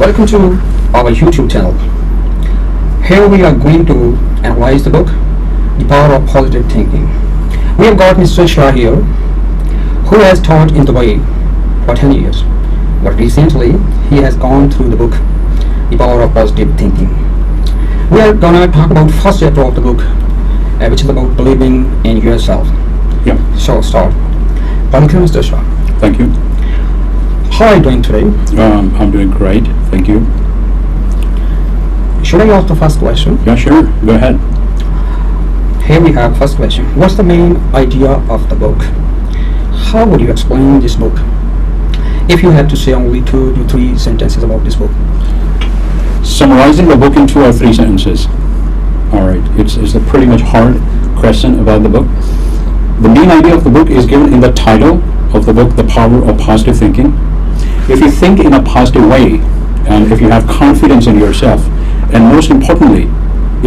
Welcome to our YouTube channel. Here we are going to analyze the book, The Power of Positive Thinking. We have got Mr. Shah here, who has taught in Dubai for 10 years. But recently, he has gone through the book, The Power of Positive Thinking. We are going to talk about first chapter of the book, which is about believing in yourself. Yeah. So start. Welcome, Mr. Shah. Thank you. How are you doing today? I'm doing great. Thank you. Should I ask the first question? Yeah, sure. Go ahead. Here we have first question. What's the main idea of the book? How would you explain this book? If you had to say only 2 to 3 sentences about this book. Summarizing the book in 2 or 3 sentences. All right. It's a pretty much hard question about the book. The main idea of the book is given in the title of the book, The Power of Positive Thinking. If you think in a positive way, and if you have confidence in yourself, and most importantly,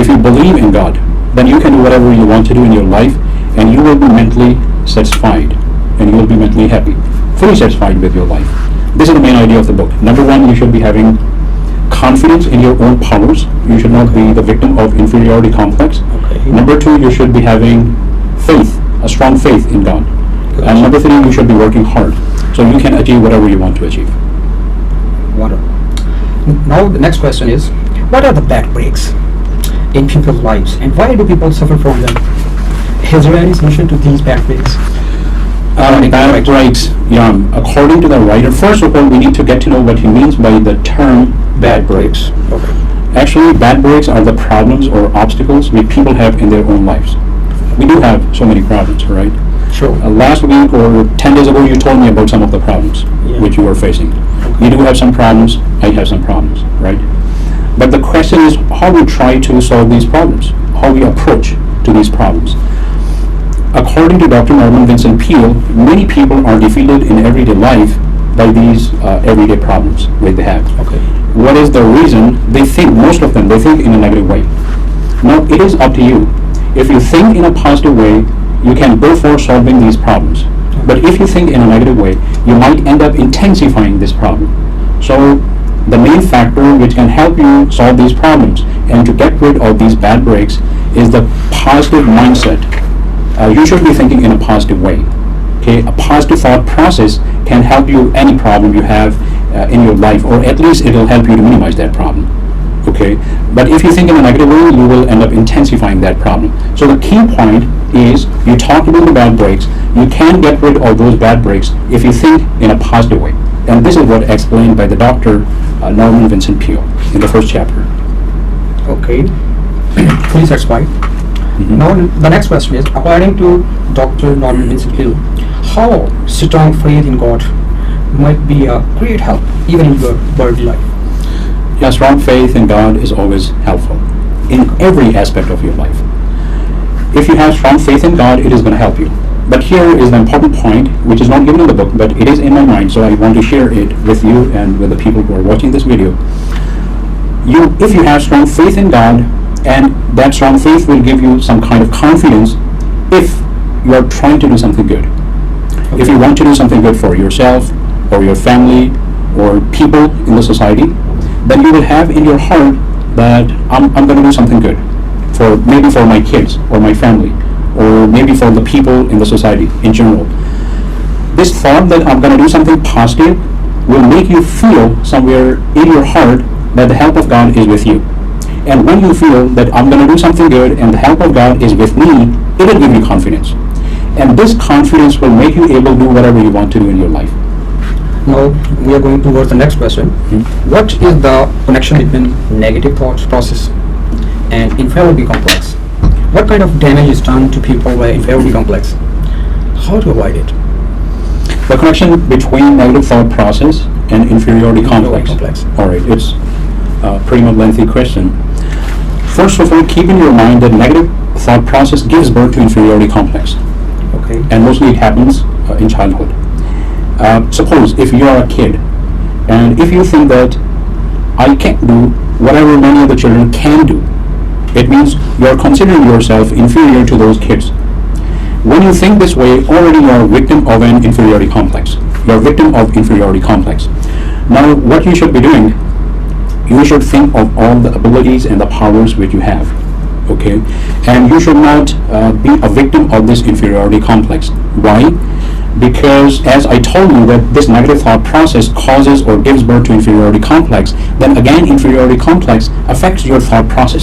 if you believe in God, then you can do whatever you want to do in your life, and you will be mentally satisfied, and you will be mentally happy, fully satisfied with your life. This is the main idea of the book. Number 1, you should be having confidence in your own powers. You should not be the victim of inferiority complex. Okay. Number 2, you should be having faith, a strong faith in God. Good. And number 3, you should be working hard, so you can achieve whatever you want to achieve. Wonderful. Now the next question is, what are the bad breaks in people's lives, and why do people suffer from them? Is there any solution to these bad breaks? Bad breaks, yeah. According to the writer, first of all, we need to get to know what he means by the term bad breaks. Okay. Actually, bad breaks are the problems or obstacles which people have in their own lives. We do have so many problems, right? Sure. Last week or 10 days ago, you told me about some of the problems which you were facing. You do have some problems, I have some problems, right? But the question is how we try to solve these problems, how we approach to these problems. According to Dr. Vincent Peale, many people are defeated in everyday life by these everyday problems that they have. Okay. What is the reason? They think, most of them, they think in a negative way. Now, it is up to you. If you think in a positive way, you can go for solving these problems. But if you think in a negative way, you might end up intensifying this problem. So the main factor which can help you solve these problems and to get rid of these bad breaks is the positive mindset. You should be thinking in a positive way. Okay, a positive thought process can help you any problem you have in your life, or at least it will help you to minimize that problem. Okay, but if you think in a negative way, you will end up intensifying that problem. So the key point is, you talk about the bad breaks, you can get rid of those bad breaks if you think in a positive way. And this is what explained by the Dr. Vincent Peale in the first chapter. Okay. Please explain. Now the next question is, according to Dr. Vincent Peale, how strong faith in God might be a great help even in your worldly life? Yeah, strong faith in God is always helpful in every aspect of your life. If you have strong faith in God, it is going to help you. But here is the important point, which is not given in the book, but it is in my mind, so I want to share it with you and with the people who are watching this video. If you have strong faith in God, and that strong faith will give you some kind of confidence if you are trying to do something good. Okay. If you want to do something good for yourself or your family or people in the society, then you will have in your heart that I'm going to do something good, maybe for my kids or my family, or maybe for the people in the society in general. This thought that I'm going to do something positive will make you feel somewhere in your heart that the help of God is with you. And when you feel that I'm going to do something good and the help of God is with me, it will give you confidence. And this confidence will make you able to do whatever you want to do in your life. Now we are going towards the next question. What is the connection between negative thoughts process and inferiority complex? What kind of damage is done to people by inferiority complex? How to avoid it? The connection between negative thought process and inferiority complex. All right, it's a pretty much lengthy question. First of all, keep in your mind that negative thought process gives birth to inferiority complex. Okay. And mostly it happens in childhood. Suppose if you are a kid and if you think that I can't do whatever many of the children can do, it means you are considering yourself inferior to those kids. When you think this way, already you are a victim of an inferiority complex. You are a victim of inferiority complex. Now what you should be doing, You should think of all the abilities and the powers which you have. Okay, and you should not be a victim of this inferiority complex. Why? Because as I told you that this negative thought process causes or gives birth to inferiority complex, then again inferiority complex affects your thought process.